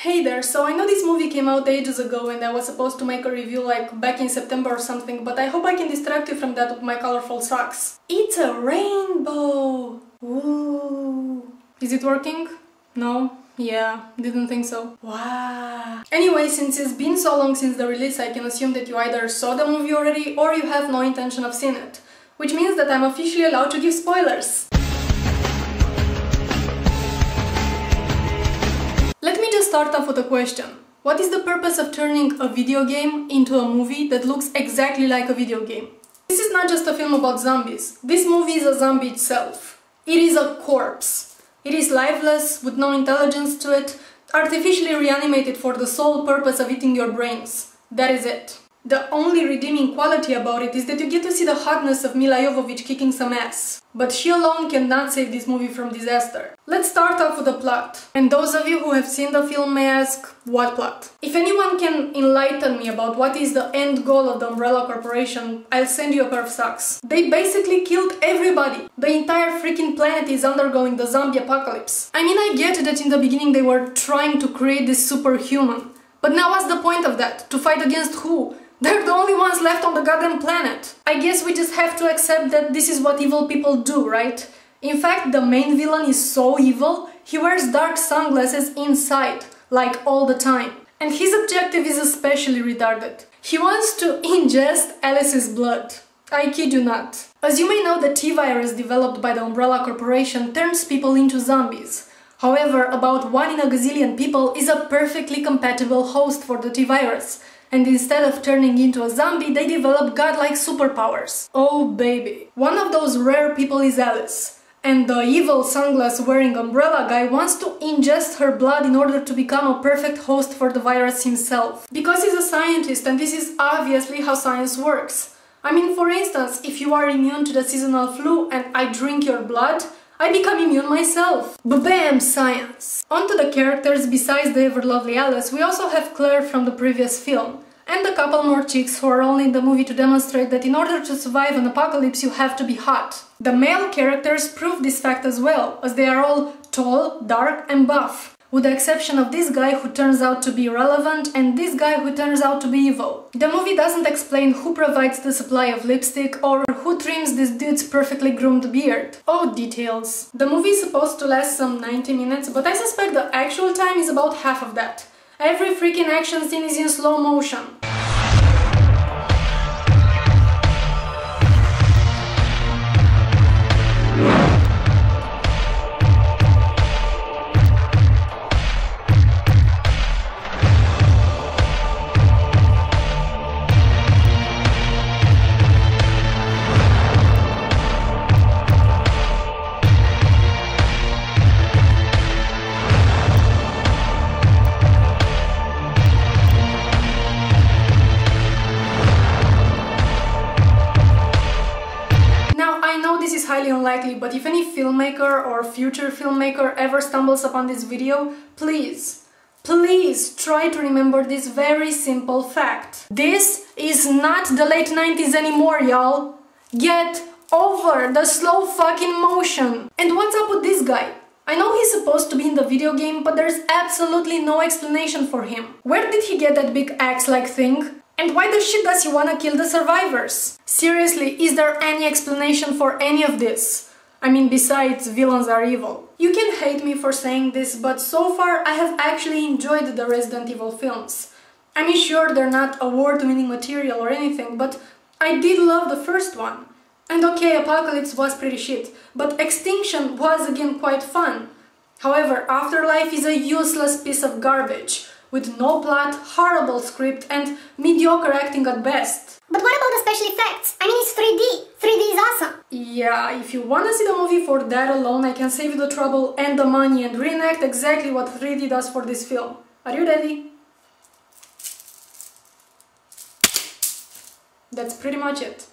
Hey there, so I know this movie came out ages ago and I was supposed to make a review like back in September or something, but I hope I can distract you from that with my colorful socks. It's a rainbow! Ooh. Is it working? No? Yeah, didn't think so. Wow. Anyway, since it's been so long since the release, I can assume that you either saw the movie already or you have no intention of seeing it. Which means that I'm officially allowed to give spoilers. Let me just start off with a question. What is the purpose of turning a video game into a movie that looks exactly like a video game? This is not just a film about zombies. This movie is a zombie itself. It is a corpse. It is lifeless, with no intelligence to it, artificially reanimated for the sole purpose of eating your brains. That is it. The only redeeming quality about it is that you get to see the hotness of Mila Jovovich kicking some ass. But she alone cannot save this movie from disaster. Let's start off with the plot. And those of you who have seen the film may ask, what plot? If anyone can enlighten me about what is the end goal of the Umbrella Corporation, I'll send you a pair of socks. They basically killed everybody. The entire freaking planet is undergoing the zombie apocalypse. I mean, I get that in the beginning they were trying to create this superhuman. But now what's the point of that? To fight against who? They're the only ones left on the goddamn planet. I guess we just have to accept that this is what evil people do, right? In fact, the main villain is so evil, he wears dark sunglasses inside, like all the time. And his objective is especially retarded. He wants to ingest Alice's blood. I kid you not. As you may know, the T-virus developed by the Umbrella Corporation turns people into zombies. However, about 1 in a gazillion people is a perfectly compatible host for the T-virus. And instead of turning into a zombie, they develop godlike superpowers. Oh baby. One of those rare people is Alice. And the evil sunglass-wearing umbrella guy wants to ingest her blood in order to become a perfect host for the virus himself. Because he's a scientist, and this is obviously how science works. I mean, for instance, if you are immune to the seasonal flu and I drink your blood, I become immune myself. Bam! Science! On to the characters. Besides the ever-lovely Alice, we also have Claire from the previous film. And a couple more chicks who are only in the movie to demonstrate that in order to survive an apocalypse you have to be hot. The male characters prove this fact as well, as they are all tall, dark and buff. With the exception of this guy who turns out to be relevant and this guy who turns out to be evil. The movie doesn't explain who provides the supply of lipstick or who trims this dude's perfectly groomed beard. Oh, details. The movie is supposed to last some 90 minutes, but I suspect the actual time is about half of that. Every freaking action scene is in slow motion. Highly unlikely, but if any filmmaker or future filmmaker ever stumbles upon this video, please try to remember this very simple fact. This is not the late 90s anymore, y'all. Get over the slow fucking motion. And what's up with this guy? I know he's supposed to be in the video game, but there's absolutely no explanation for him. Where did he get that big axe-like thing? And why the shit does he wanna kill the survivors? Seriously, is there any explanation for any of this? I mean, besides, villains are evil. You can hate me for saying this, but so far I have actually enjoyed the Resident Evil films. I mean, sure, they're not award-winning material or anything, but I did love the first one. And okay, Apocalypse was pretty shit, but Extinction was again quite fun. However, Afterlife is a useless piece of garbage, with no plot, horrible script and mediocre acting at best. But what about the special effects? I mean, it's 3D. 3D is awesome. Yeah, if you wanna see the movie for that alone, I can save you the trouble and the money and reenact exactly what 3D does for this film. Are you ready? That's pretty much it.